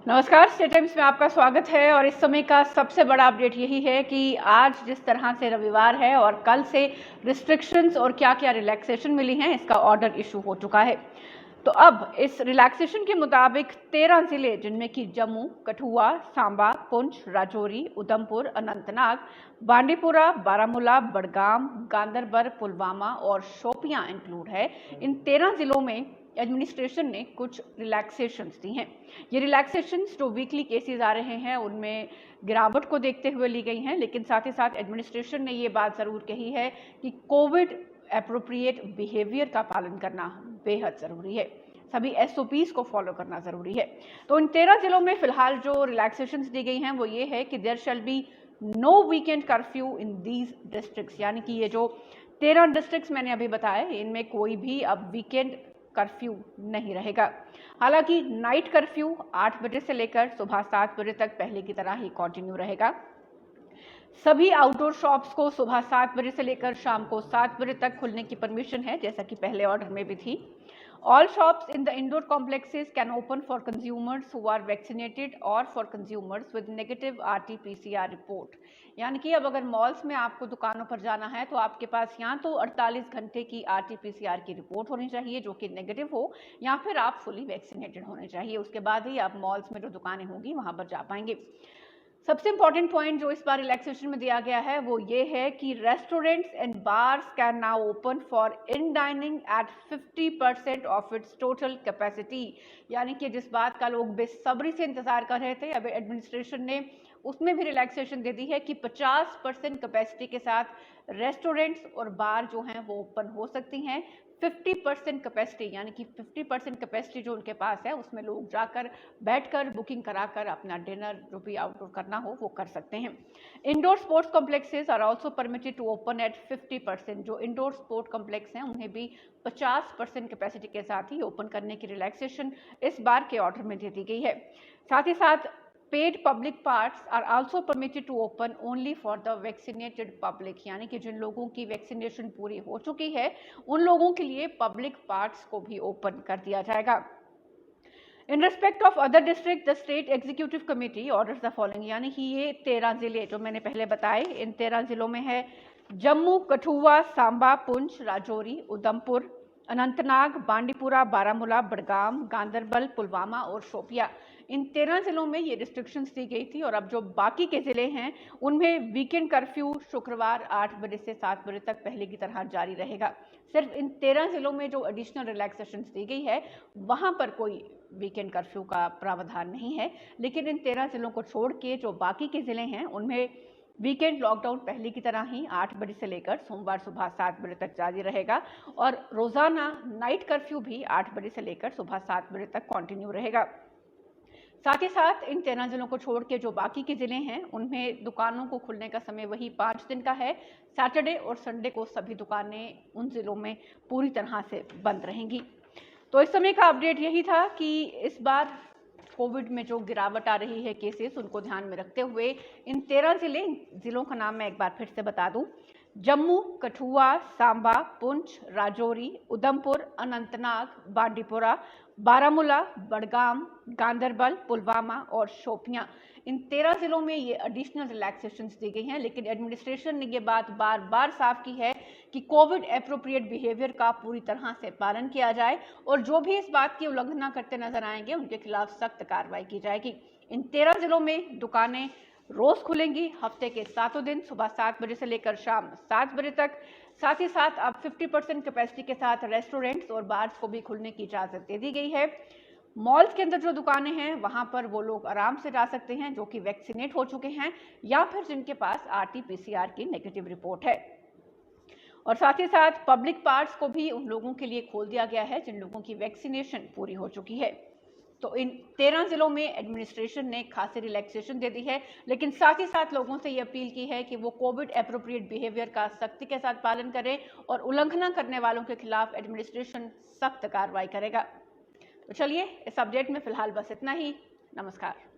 नमस्कार, state times में आपका स्वागत है। और इस समय का सबसे बड़ा अपडेट यही है कि आज जिस तरह से रविवार है और कल से रिस्ट्रिक्शंस और क्या क्या रिलैक्सेशन मिली हैं, इसका ऑर्डर इशू हो चुका है। तो अब इस रिलैक्सेशन के मुताबिक 13 जिले, जिनमें कि जम्मू, कठुआ, सांबा, पुंछ, राजौरी, उधमपुर, अनंतनाग, बांडीपुरा, बारामूला, बड़गाम, गांदरबल, पुलवामा और शोपियां इंक्लूड है। इन 13 जिलों में एडमिनिस्ट्रेशन ने कुछ रिलैक्सेशंस दी हैं। ये रिलैक्सेशंस जो वीकली केसेस आ रहे हैं उनमें गिरावट को देखते हुए ली गई हैं, लेकिन साथ ही साथ एडमिनिस्ट्रेशन ने ये बात ज़रूर कही है कि कोविड एप्रोप्रिएट बिहेवियर का पालन करना बेहद ज़रूरी है। सभी एसओपीज को फॉलो करना ज़रूरी है। तो इन 13 जिलों में फिलहाल जो रिलैक्सेशंस दी गई हैं वो ये है कि there shall be no weekend curfew in these districts, यानी कि ये जो 13 डिस्ट्रिक्ट्स मैंने अभी बताए इनमें कोई भी अब वीकेंड कर्फ्यू नहीं रहेगा। हालांकि नाइट कर्फ्यू 8 बजे से लेकर सुबह 7 बजे तक पहले की तरह ही कंटिन्यू रहेगा। सभी आउटडोर शॉप्स को सुबह 7 बजे से लेकर शाम को 7 बजे तक खुलने की परमिशन है, जैसा कि पहले ऑर्डर में भी थी। All shops in the indoor complexes can open for consumers who are vaccinated or for consumers with negative RT-PCR report। यानी कि अब अगर मॉल्स में आपको दुकानों पर जाना है तो आपके पास या तो 48 घंटे की RT-PCR की रिपोर्ट होनी चाहिए जो कि नेगेटिव हो, या फिर आप फुली वैक्सीनेटेड होने चाहिए। उसके बाद ही आप मॉल्स में जो दुकानें होंगी वहां पर जा पाएंगे। सबसे इंपॉर्टेंट पॉइंट जो इस बार रिलैक्सेशन में दिया गया है वो ये है कि restaurants and bars can now open for in dining at 50% of its total capacity. यानी कि जिस बात का लोग बेसब्री से इंतजार कर रहे थे, अब एडमिनिस्ट्रेशन ने उसमें भी रिलैक्सेशन दे दी है कि 50% कैपेसिटी के साथ रेस्टोरेंट्स और बार जो हैं वो ओपन हो सकती हैं। 50% कैपेसिटी यानी कि 50% कैपेसिटी जो उनके पास है उसमें लोग जाकर बैठकर बुकिंग कराकर अपना डिनर जो भी आउटडोर करना हो वो कर सकते हैं। Indoor sports complexes are also permitted to open at 50%। जो इंडोर स्पोर्ट कॉम्प्लेक्स हैं उन्हें भी 50% कैपेसिटी के साथ ही ओपन करने की रिलैक्सेशन इस बार के ऑर्डर में दे दी गई है। साथ ही साथ paid public parks are also permitted to open only for the vaccinated public, यानी कि जिन लोगों की वैक्सीनेशन पूरी हो चुकी है उन लोगों के लिए पब्लिक पार्क्स को भी ओपन कर दिया जाएगा। In respect of other district the state executive committee orders the following, यानी कि ये 13 जिले जो मैंने पहले बताए, इन 13 जिलों में है जम्मू, कठुआ, सांबा, पुंछ, राजौरी, उधमपुर, अनंतनाग, बांडीपुरा, बारामूला, बड़गाम, गांदरबल, पुलवामा और शोपिया। इन 13 जिलों में ये रिस्ट्रिक्शंस दी गई थी। और अब जो बाकी के जिले हैं उनमें वीकेंड कर्फ्यू शुक्रवार 8 बजे से 7 बजे तक पहले की तरह जारी रहेगा। सिर्फ इन 13 जिलों में जो एडिशनल रिलैक्सेशंस दी गई है वहां पर कोई वीकेंड कर्फ्यू का प्रावधान नहीं है, लेकिन इन 13 जिलों को छोड़ के जो बाकी के जिले हैं उनमें वीकेंड लॉकडाउन पहले की तरह ही 8 बजे से लेकर सोमवार सुबह 7 बजे तक जारी रहेगा। और रोजाना नाइट कर्फ्यू भी 8 बजे से लेकर सुबह 7 बजे तक कंटिन्यू रहेगा। साथ ही साथ इन 13 जिलों को छोड़ के जो बाकी के जिले हैं उनमें दुकानों को खुलने का समय वही 5 दिन का है। सैटरडे और संडे को सभी दुकानें उन जिलों में पूरी तरह से बंद रहेंगी। तो इस समय का अपडेट यही था कि इस बार कोविड में जो गिरावट आ रही है केसेस, उनको ध्यान में रखते हुए इन 13 जिलों का नाम मैं एक बार फिर से बता दूं: जम्मू, कठुआ, सांबा, पुंछ, राजौरी, उधमपुर, अनंतनाग, बांडीपुरा, बारामूला, बड़गाम, गांदरबल, पुलवामा और शोपियां। इन 13 जिलों में ये एडिशनल रिलैक्सेशंस दी गई हैं, लेकिन एडमिनिस्ट्रेशन ने ये बात बार बार साफ की है कि कोविड एप्रोप्रिएट बिहेवियर का पूरी तरह से पालन किया जाए और जो भी इस बात की उल्लंघना करते नजर आएंगे उनके खिलाफ सख्त कार्रवाई की जाएगी। इन 13 जिलों में दुकानें रोज खुलेंगी, हफ्ते के 7 दिन सुबह 7 बजे से लेकर शाम 7 बजे तक। साथ ही साथ अब 50% कैपेसिटी के साथ रेस्टोरेंट्स और बार्स को भी खुलने की इजाजत दे दी गई है। मॉल्स के अंदर जो दुकानें हैं वहां पर वो लोग आराम से जा सकते हैं जो कि वैक्सीनेट हो चुके हैं या फिर जिनके पास RT-PCR की नेगेटिव रिपोर्ट है। और साथ ही साथ पब्लिक पार्क्स को भी उन लोगों के लिए खोल दिया गया है जिन लोगों की वैक्सीनेशन पूरी हो चुकी है। तो इन 13 जिलों में एडमिनिस्ट्रेशन ने खासी रिलैक्सेशन दे दी है, लेकिन साथ ही साथ लोगों से ये अपील की है कि वो कोविड एप्रोप्रिएट बिहेवियर का सख्ती के साथ पालन करें और उल्लंघना करने वालों के खिलाफ एडमिनिस्ट्रेशन सख्त कार्रवाई करेगा। तो चलिए, इस अपडेट में फिलहाल बस इतना ही। नमस्कार।